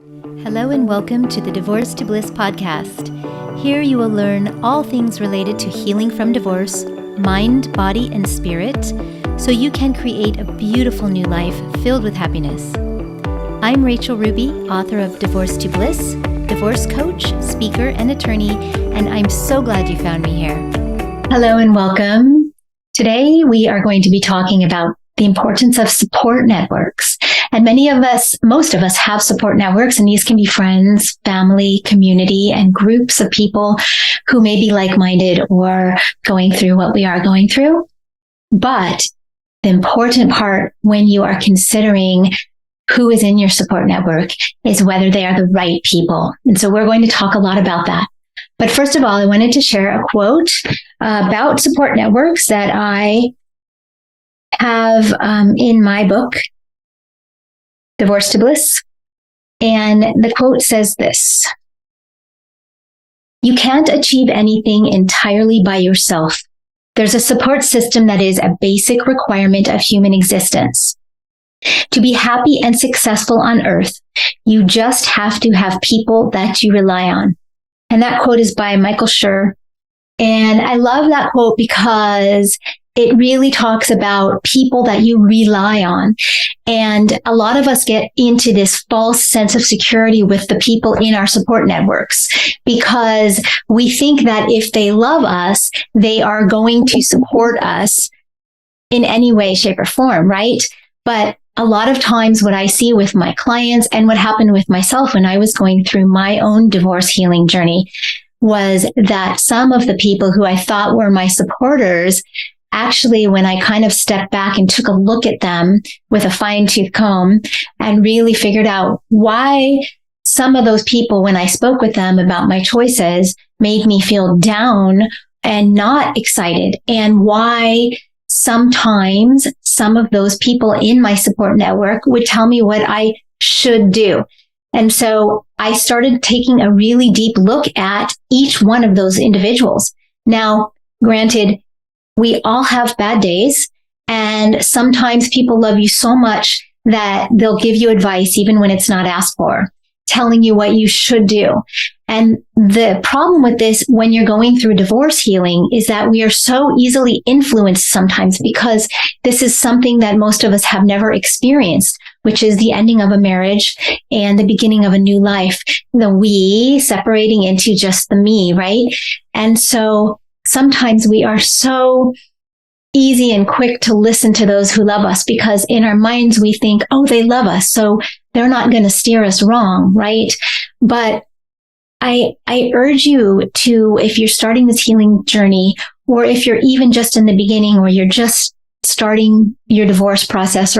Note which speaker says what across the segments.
Speaker 1: Hello and welcome to the Divorce to Bliss podcast. Here you will learn all things related to healing from divorce, mind, body, and spirit, so you can create a beautiful new life filled with happiness. I'm Rachel Ruby, author of Divorce to Bliss, divorce coach, speaker, and attorney, and I'm so glad you found me here. Hello and welcome. Today we are going to be talking about the importance of support networks. And most of us have support networks, and these can be friends, family, community, and groups of people who may be like-minded or going through what we are going through. But the important part when you are considering who is in your support network is whether they are the right people. And so we're going to talk a lot about that. But first of all, I wanted to share a quote about support networks that I have in my book, Divorce to Bliss. And the quote says this: "You can't achieve anything entirely by yourself. There's a support system that is a basic requirement of human existence. To be happy and successful on earth, you just have to have people that you rely on." And that quote is by Michael Schur. And I love that quote because it really talks about people that you rely on. And a lot of us get into this false sense of security with the people in our support networks because we think that if they love us, they are going to support us in any way, shape, or form, right? But a lot of times what I see with my clients and what happened with myself when I was going through my own divorce healing journey was that some of the people who I thought were my supporters, actually, when I kind of stepped back and took a look at them with a fine-tooth comb and really figured out why some of those people, when I spoke with them about my choices, made me feel down and not excited, and why sometimes some of those people in my support network would tell me what I should do. And so I started taking a really deep look at each one of those individuals. Now, granted, we all have bad days, and sometimes people love you so much that they'll give you advice even when it's not asked for, telling you what you should do. And the problem with this when you're going through divorce healing is that we are so easily influenced sometimes because this is something that most of us have never experienced, which is the ending of a marriage and the beginning of a new life, the we separating into just the me, right? And so sometimes we are so easy and quick to listen to those who love us because in our minds we think, oh, they love us, so they're not going to steer us wrong, right? But I urge you to, if you're starting this healing journey, or if you're even just in the beginning, or you're just starting your divorce process,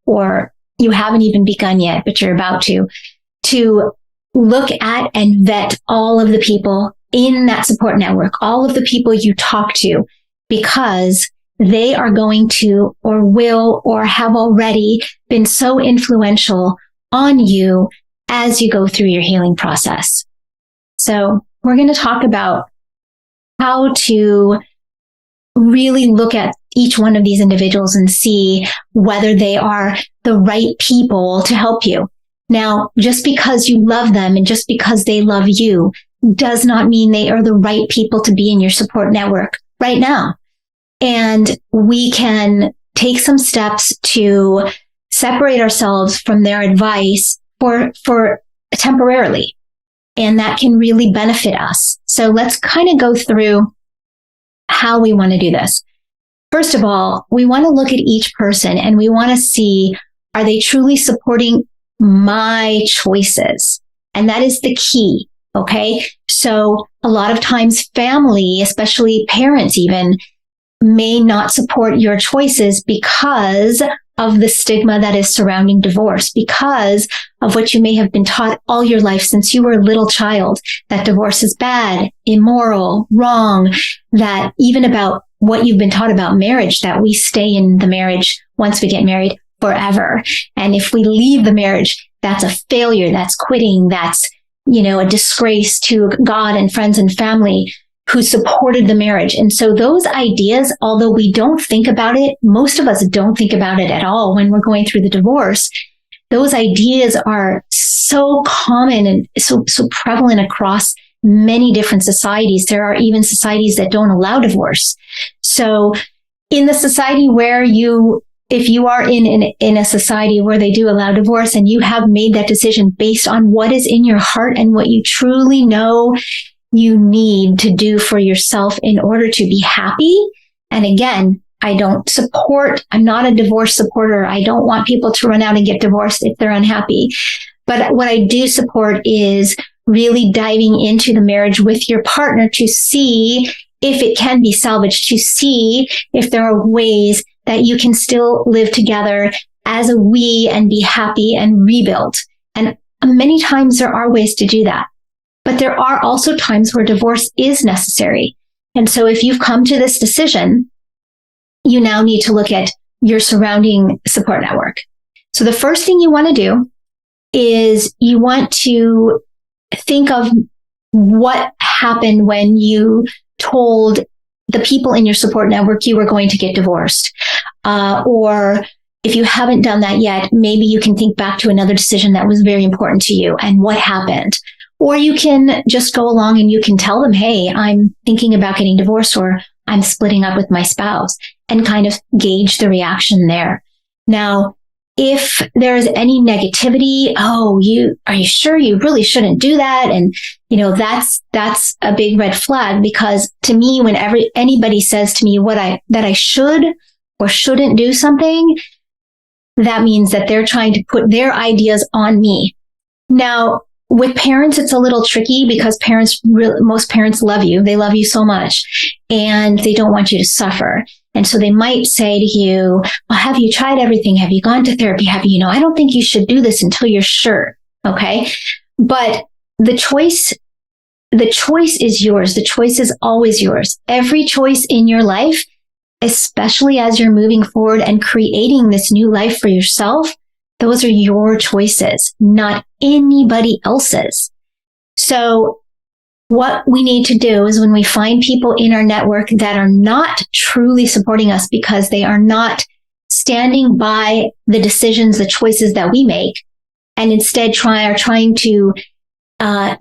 Speaker 1: or you haven't even begun yet, but you're about to look at and vet all of the people in that support network, all of the people you talk to, because they are going to, or will, or have already been so influential on you as you go through your healing process. So we're going to talk about how to really look at each one of these individuals and see whether they are the right people to help you. Now, just because you love them and just because they love you does not mean they are the right people to be in your support network right now. And we can take some steps to separate ourselves from their advice for temporarily. And that can really benefit us. So let's kind of go through how we want to do this. First of all, we want to look at each person and we want to see, are they truly supporting my choices? And that is the key. Okay. So a lot of times family, especially parents even, may not support your choices because of the stigma that is surrounding divorce, because of what you may have been taught all your life since you were a little child, that divorce is bad, immoral, wrong, that even about what you've been taught about marriage, that we stay in the marriage once we get married forever. And if we leave the marriage, that's a failure, that's quitting, that's, a disgrace to God and friends and family who supported the marriage. And so those ideas, although we don't think about it, most of us don't think about it at all when we're going through the divorce, those ideas are so common and so prevalent across many different societies. There are even societies that don't allow divorce. So in the society where if you are in a society where they do allow divorce and you have made that decision based on what is in your heart and what you truly know you need to do for yourself in order to be happy. And again, I'm not a divorce supporter. I don't want people to run out and get divorced if they're unhappy. But what I do support is really diving into the marriage with your partner to see if it can be salvaged, to see if there are ways that you can still live together as a we and be happy and rebuild. And many times there are ways to do that. But there are also times where divorce is necessary. And so if you've come to this decision, you now need to look at your surrounding support network. So the first thing you want to do is you want to think of what happened when you told the people in your support network you were going to get divorced. Or if you haven't done that yet, maybe you can think back to another decision that was very important to you and what happened. Or you can just go along and you can tell them, hey, I'm thinking about getting divorced, or I'm splitting up with my spouse, and kind of gauge the reaction there. Now, if there is any negativity, are you sure you really shouldn't do that? And, that's a big red flag, because to me, when anybody says to me that I should or shouldn't do something, that means that they're trying to put their ideas on me. Now, with parents, it's a little tricky because most parents love you. They love you so much and they don't want you to suffer. And so they might say to you, well, have you tried everything? Have you gone to therapy? I don't think you should do this until you're sure. Okay. But the choice is yours. The choice is always yours. Every choice in your life, especially as you're moving forward and creating this new life for yourself, those are your choices, not anybody else's. So what we need to do is when we find people in our network that are not truly supporting us because they are not standing by the decisions, the choices that we make, and instead are trying to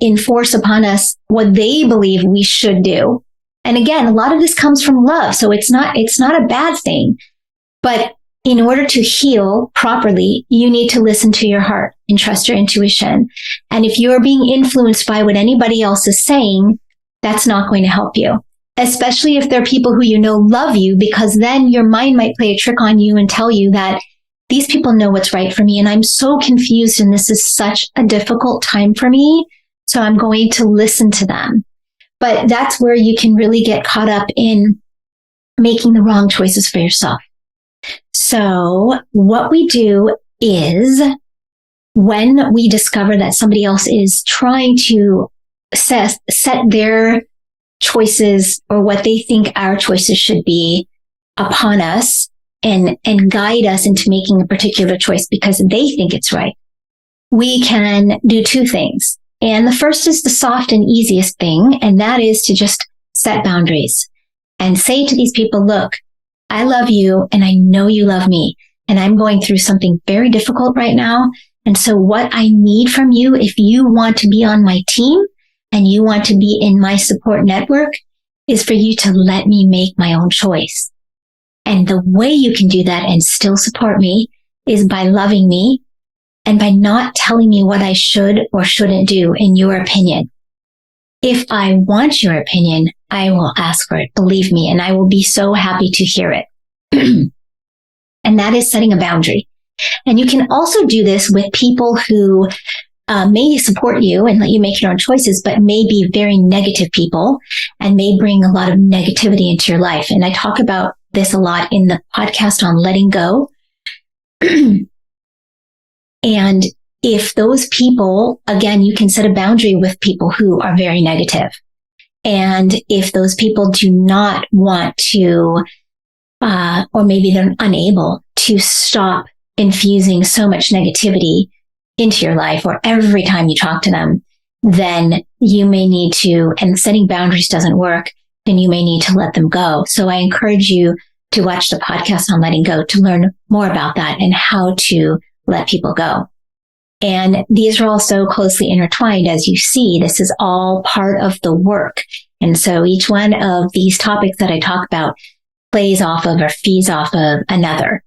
Speaker 1: enforce upon us what they believe we should do. And again, a lot of this comes from love, so it's not a bad thing. But in order to heal properly, you need to listen to your heart and trust your intuition. And if you're being influenced by what anybody else is saying, that's not going to help you, especially if they're people who love you, because then your mind might play a trick on you and tell you that these people know what's right for me, and I'm so confused, and this is such a difficult time for me, so I'm going to listen to them. But that's where you can really get caught up in making the wrong choices for yourself. So what we do is, when we discover that somebody else is trying to set their choices or what they think our choices should be upon us and guide us into making a particular choice because they think it's right, we can do two things. And the first is the soft and easiest thing, and that is to just set boundaries and say to these people, look, I love you and I know you love me, and I'm going through something very difficult right now. And so what I need from you, if you want to be on my team and you want to be in my support network, is for you to let me make my own choice. And the way you can do that and still support me is by loving me and by not telling me what I should or shouldn't do in your opinion. If I want your opinion, I will ask for it, believe me, and I will be so happy to hear it. And that is setting a boundary. And you can also do this with people who may support you and let you make your own choices, but may be very negative people and may bring a lot of negativity into your life. And I talk about this a lot in the podcast on letting go. And if those people, again, you can set a boundary with people who are very negative. And if those people do not want to, or maybe they're unable to stop infusing so much negativity into your life, or every time you talk to them, then you may need to, and setting boundaries doesn't work, then you may need to let them go. So I encourage you to watch the podcast on letting go to learn more about that and how to let people go. And these are all so closely intertwined. As you see, this is all part of the work. And so each one of these topics that I talk about plays off of or feeds off of another.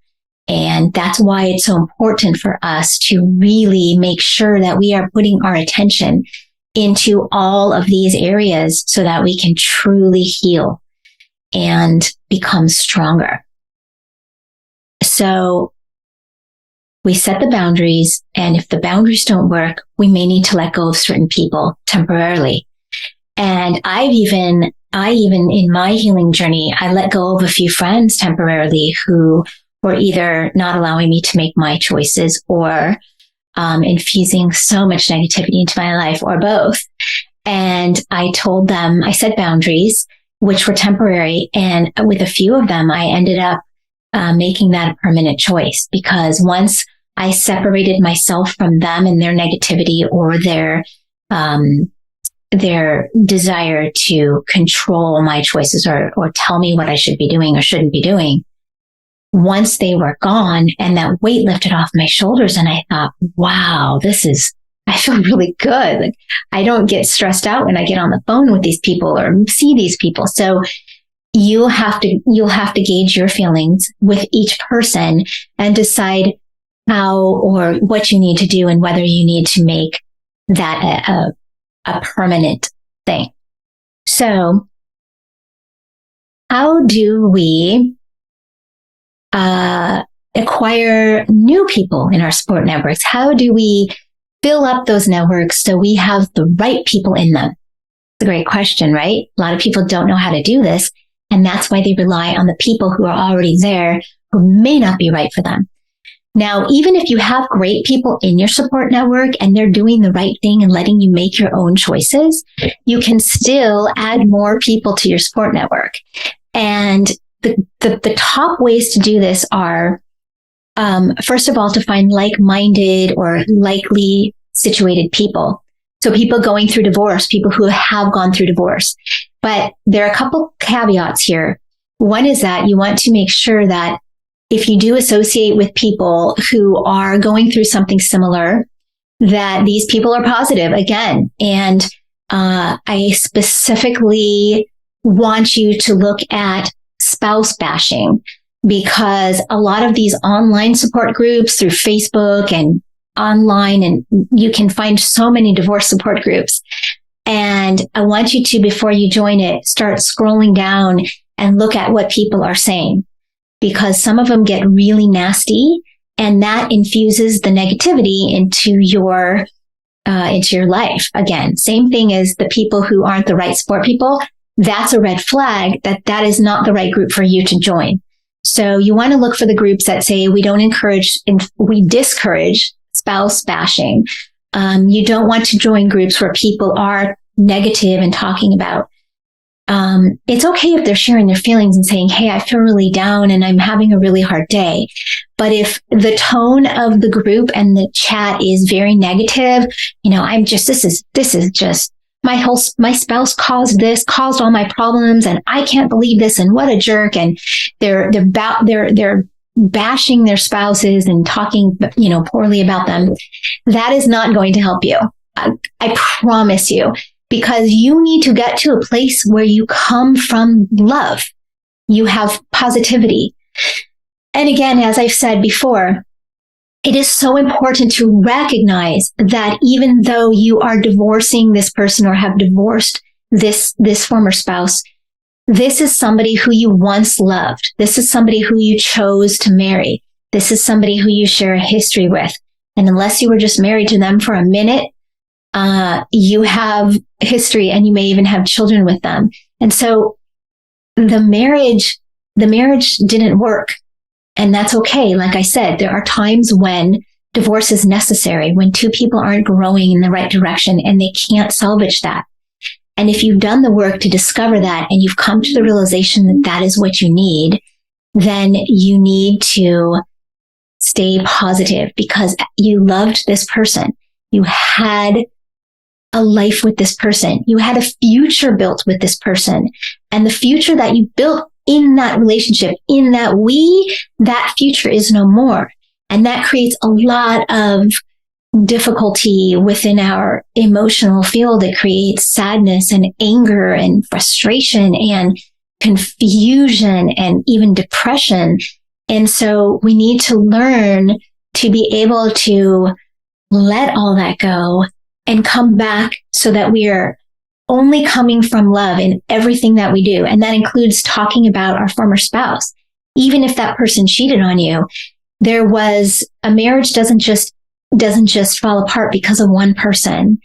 Speaker 1: And that's why it's so important for us to really make sure that we are putting our attention into all of these areas so that we can truly heal and become stronger. So we set the boundaries, and if the boundaries don't work, we may need to let go of certain people temporarily. And I even in my healing journey, I let go of a few friends temporarily who were either not allowing me to make my choices or infusing so much negativity into my life, or both. And I told them, I set boundaries, which were temporary. And with a few of them, I ended up making that a permanent choice, because once I separated myself from them and their negativity or their desire to control my choices or tell me what I should be doing or shouldn't be doing, once they were gone and that weight lifted off my shoulders, and I thought, wow, I feel really good. Like, I don't get stressed out when I get on the phone with these people or see these people. So you'll have to gauge your feelings with each person and decide how or what you need to do and whether you need to make that a permanent thing. So how do we acquire new people in our support networks? How do we fill up those networks so we have the right people in them? It's a great question, right? A lot of people don't know how to do this, and that's why they rely on the people who are already there who may not be right for them. Now, even if you have great people in your support network and they're doing the right thing and letting you make your own choices, you can still add more people to your support network. And the top ways to do this are, first of all, to find like-minded or likely situated people. So people going through divorce, people who have gone through divorce. But there are a couple caveats here. One is that you want to make sure that if you do associate with people who are going through something similar, that these people are positive again. And I specifically want you to look at spouse bashing, because a lot of these online support groups through Facebook and online, and you can find so many divorce support groups. And I want you to, before you join it, start scrolling down and look at what people are saying, because some of them get really nasty, and that infuses the negativity into your life. Again, same thing as the people who aren't the right support people. That's a red flag that is not the right group for you to join. So you want to look for the groups that say we don't encourage and we discourage spouse bashing. You don't want to join groups where people are negative and talking about. It's okay if they're sharing their feelings and saying, hey, I feel really down and I'm having a really hard day. But if the tone of the group and the chat is very negative, this is just my spouse caused all my problems, and I can't believe this, and what a jerk. And they're bashing their spouses and talking, poorly about them. That is not going to help you. I promise you. Because you need to get to a place where you come from love. You have positivity. And again, as I've said before, it is so important to recognize that even though you are divorcing this person or have divorced this former spouse, this is somebody who you once loved. This is somebody who you chose to marry. This is somebody who you share a history with. And unless you were just married to them for a minute, you have history, and you may even have children with them. And so the marriage didn't work, and that's okay. Like I said, there are times when divorce is necessary, when two people aren't growing in the right direction and they can't salvage that. And if you've done the work to discover that and you've come to the realization that that is what you need, then you need to stay positive, because you loved this person. You had a life with this person. You had a future built with this person, and the future that you built in that relationship, in that future is no more. And that creates a lot of difficulty within our emotional field. It creates sadness and anger and frustration and confusion and even depression. And so we need to learn to be able to let all that go and come back so that we are only coming from love in everything that we do. And that includes talking about our former spouse. Even if that person cheated on you, a marriage doesn't just fall apart because of one person.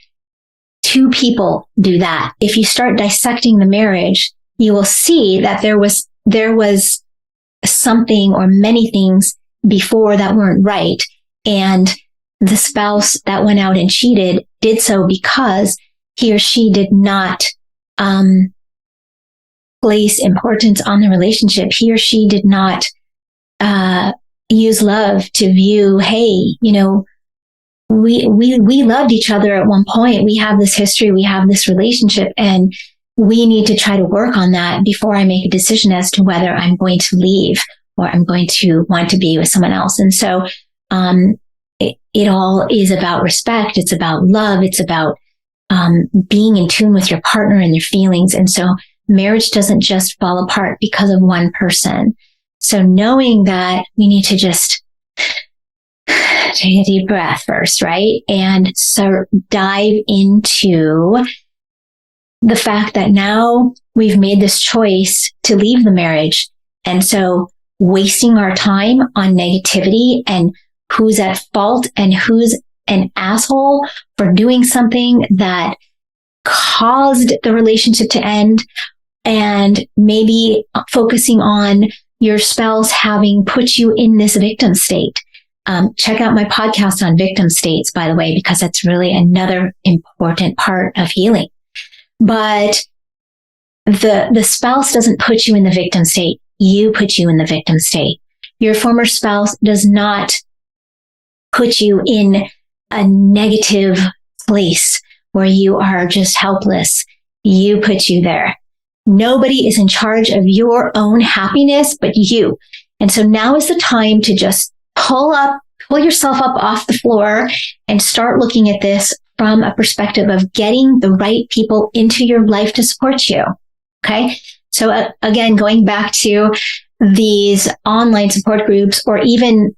Speaker 1: Two people do that. If you start dissecting the marriage, you will see that there was something or many things before that weren't right. And the spouse that went out and cheated did so because he or she did not place importance on the relationship. He or she did not use love to view, hey, we loved each other at one point. We have this history, we have this relationship, and we need to try to work on that before I make a decision as to whether I'm going to leave or I'm going to want to be with someone else. And so it all is about respect. It's about love. It's about being in tune with your partner and their feelings. And so marriage doesn't just fall apart because of one person. So knowing that, we need to just take a deep breath first, right? And so dive into the fact that now we've made this choice to leave the marriage. And so wasting our time on negativity and who's at fault and who's an asshole for doing something that caused the relationship to end, and maybe focusing on your spouse having put you in this victim state. Check out my podcast on victim states, by the way, because that's really another important part of healing. But the spouse doesn't put you in the victim state. You put you in the victim state. Your former spouse does not put you in a negative place where you are just helpless. You put you there. Nobody is in charge of your own happiness but you. And so now is the time to just pull yourself up off the floor and start looking at this from a perspective of getting the right people into your life to support you. Okay. So again, going back to these online support groups, or even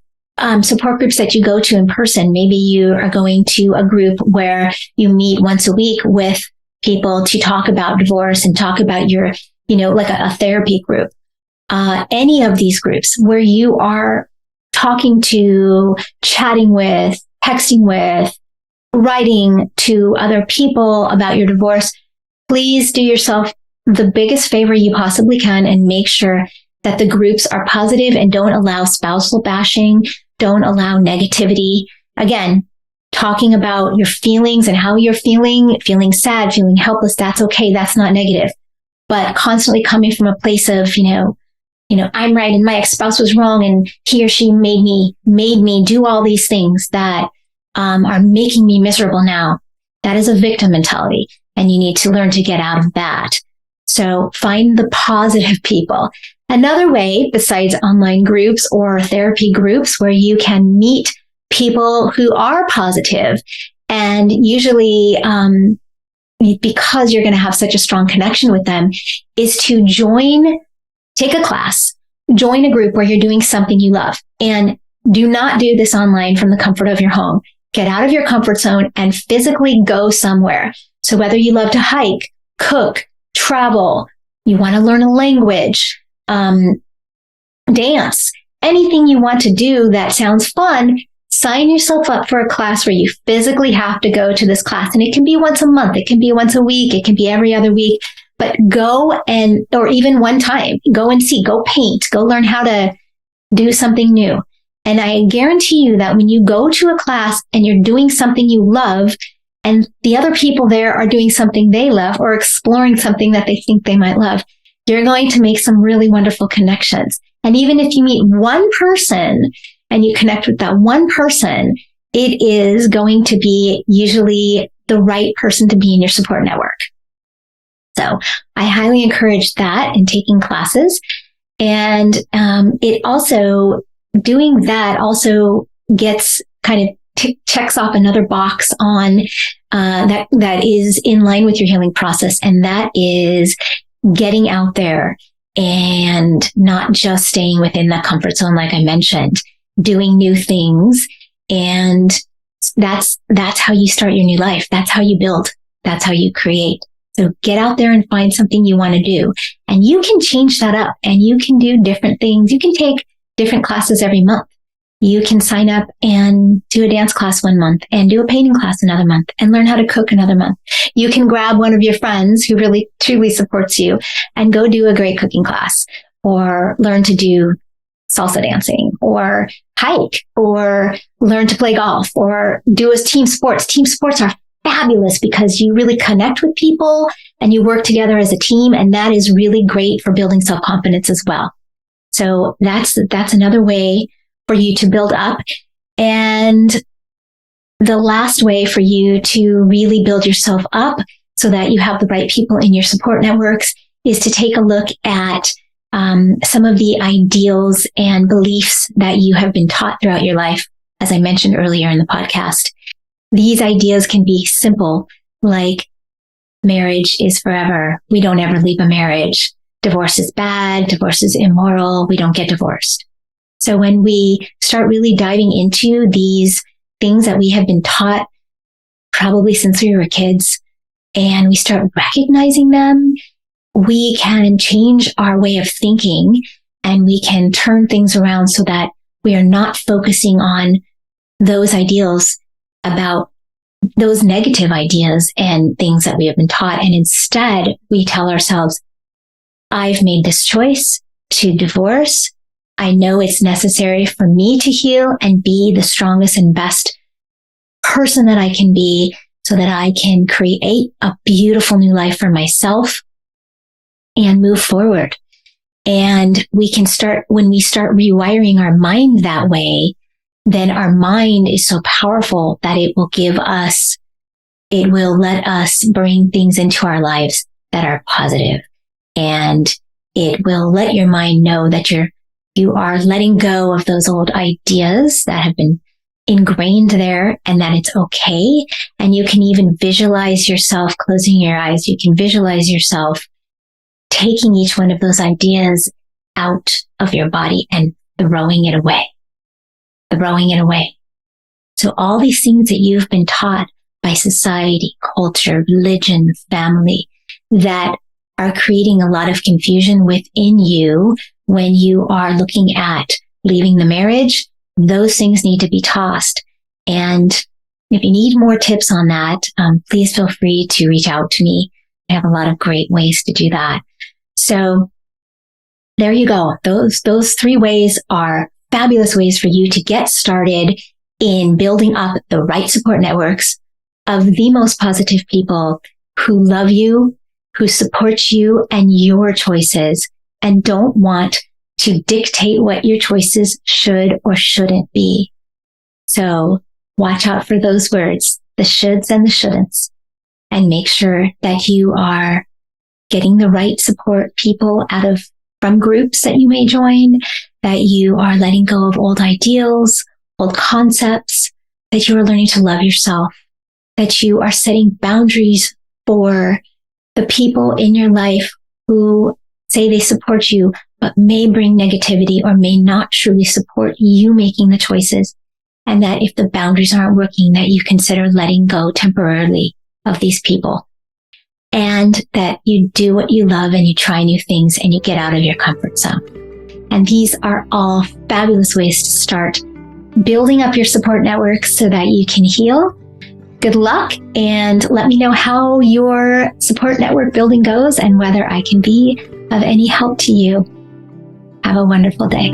Speaker 1: support groups that you go to in person. Maybe you are going to a group where you meet once a week with people to talk about divorce and talk about your, like a therapy group. Any of these groups where you are talking to, chatting with, texting with, writing to other people about your divorce, please do yourself the biggest favor you possibly can and make sure that the groups are positive and don't allow spousal bashing, don't allow negativity. Again, talking about your feelings and how you're feeling sad, feeling helpless, that's okay. That's not negative. But constantly coming from a place of, I'm right and my ex-spouse was wrong and he or she made me do all these things that are making me miserable now. That is a victim mentality, and you need to learn to get out of that. So find the positive people. Another way, besides online groups or therapy groups, where you can meet people who are positive, and usually because you're going to have such a strong connection with them, is to take a class, join a group where you're doing something you love. And do not do this online from the comfort of your home. Get out of your comfort zone and physically go somewhere. So whether you love to hike, cook, travel, you want to learn a language, dance, anything you want to do that sounds fun, sign yourself up for a class where you physically have to go to this class. And it can be once a month, it can be once a week, it can be every other week, but or even one time, go paint, go learn how to do something new. And I guarantee you that when you go to a class and you're doing something you love, and the other people there are doing something they love or exploring something that they think they might love, you're going to make some really wonderful connections. And even if you meet one person and you connect with that one person, it is going to be usually the right person to be in your support network. So I highly encourage that in taking classes. And doing that also gets kind of checks off another box on that is in line with your healing process. And that is getting out there and not just staying within that comfort zone, like I mentioned, doing new things. And that's how you start your new life. That's how you build. That's how you create. So get out there and find something you want to do. And you can change that up, and you can do different things. You can take different classes every month. You can sign up and do a dance class one month and do a painting class another month and learn how to cook another month. You can grab one of your friends who really truly supports you and go do a great cooking class, or learn to do salsa dancing, or hike, or learn to play golf, or do as team sports. Team sports are fabulous because you really connect with people and you work together as a team. And that is really great for building self-confidence as well. So that's another way for you to build up. And the last way for you to really build yourself up so that you have the right people in your support networks is to take a look at some of the ideals and beliefs that you have been taught throughout your life, as I mentioned earlier in the podcast. These ideas can be simple, like marriage is forever. We don't ever leave a marriage. Divorce is bad. Divorce is immoral. We don't get divorced. So when we start really diving into these things that we have been taught probably since we were kids, and we start recognizing them, we can change our way of thinking, and we can turn things around so that we are not focusing on those ideals about those negative ideas and things that we have been taught. And instead we tell ourselves, I've made this choice to divorce. I know it's necessary for me to heal and be the strongest and best person that I can be so that I can create a beautiful new life for myself and move forward. And we can start, when we start rewiring our mind that way, then our mind is so powerful that it will let us bring things into our lives that are positive. And it will let your mind know that you are letting go of those old ideas that have been ingrained there, and that it's okay. And you can even visualize yourself closing your eyes. You can visualize yourself taking each one of those ideas out of your body and throwing it away. So all these things that you've been taught by society, culture, religion, family, that are creating a lot of confusion within you when you are looking at leaving the marriage, those things need to be tossed. And if you need more tips on that, please feel free to reach out to me. I have a lot of great ways to do that. So there you go. Those 3 ways are fabulous ways for you to get started in building up the right support networks of the most positive people who love you, who support you and your choices, and don't want to dictate what your choices should or shouldn't be. So watch out for those words, the shoulds and the shouldn'ts, and make sure that you are getting the right support people from groups that you may join, that you are letting go of old ideals, old concepts, that you are learning to love yourself, that you are setting boundaries for the people in your life who say they support you, but may bring negativity or may not truly support you making the choices. And that if the boundaries aren't working, that you consider letting go temporarily of these people. And that you do what you love and you try new things and you get out of your comfort zone. And these are all fabulous ways to start building up your support network so that you can heal. Good luck, and let me know how your support network building goes and whether I can be of any help to you. Have a wonderful day.